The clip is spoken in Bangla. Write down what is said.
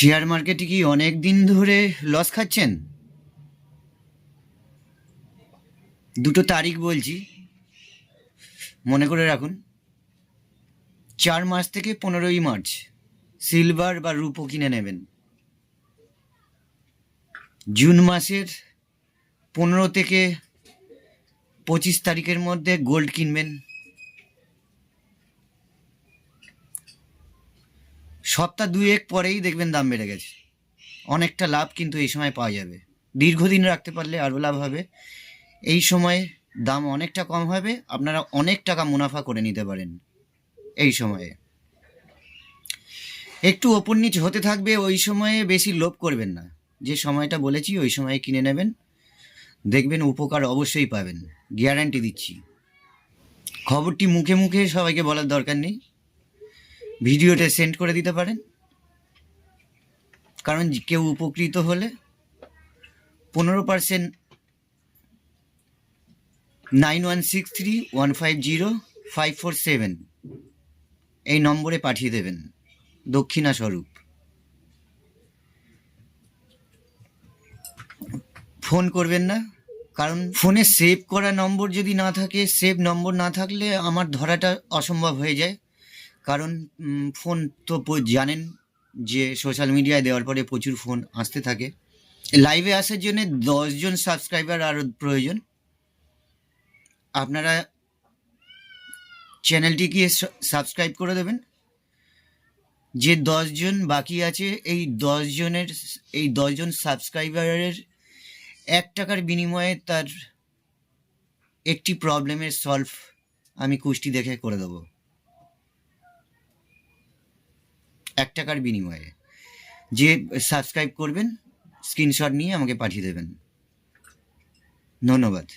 শেয়ার মার্কেটে কি অনেক দিন ধরে লস খাচ্ছেন? দুটো তারিখ বলছি, মনে করে রাখুন। 4 মার্চ থেকে 15ই মার্চ সিলভার বা রূপো কিনে নেবেন। জুন মাসের 15 থেকে 25 তারিখের মধ্যে গোল্ড কিনবেন। সপ্তাহ দুয়েক পরেই দেখবেন দাম বেড়ে গেছে। অনেকটা লাভ কিন্তু এই সময় পাওয়া যাবে। দীর্ঘদিন রাখতে পারলে আরও লাভ হবে। এই সময়ে দাম অনেকটা কম হবে, আপনারা অনেক টাকা মুনাফা করে নিতে পারেন। এই সময়ে একটু ওপর নিচ হতে থাকবে, ওই সময়ে বেশি লোভ করবেন না। যে সময়টা বলেছি ওই সময়ে কিনে নেবেন, দেখবেন উপকার অবশ্যই পাবেন, গ্যারান্টি দিচ্ছি। খবরটি মুখে মুখে সবাইকে বলার দরকার নেই, ভিডিওটা সেন্ড করে দিতে পারেন, কারণ কেউ উপকৃত হলে 15% 9163150547 এই নম্বরে পাঠিয়ে দেবেন দক্ষিণা স্বরূপ। ফোন করবেন না, কারণ ফোনে সেভ করা নম্বর যদি না থাকে, সেভ নম্বর না থাকলে আমার ধরাটা অসম্ভব হয়ে যায়। কারণ ফোন তো জানেন যে সোশ্যাল মিডিয়ায় দেওয়ার পরে প্রচুর ফোন আসতে থাকে। লাইভে আসার জন্য 10 জন সাবস্ক্রাইবার আরও প্রয়োজন। আপনারা চ্যানেলটিকে সাবস্ক্রাইব করে দেবেন। যে 10 জন বাকি আছে, এই 10 জন সাবস্ক্রাইবারের 1 টাকার বিনিময়ে তার একটি প্রবলেমের সলভ আমি কুষ্টি দেখে করে দেবো। 1 টাকার বিনিময়ে যে সাবস্ক্রাইব করবেন, স্ক্রিনশট নিয়ে আমাকে পাঠিয়ে দেবেন। ধন্যবাদ।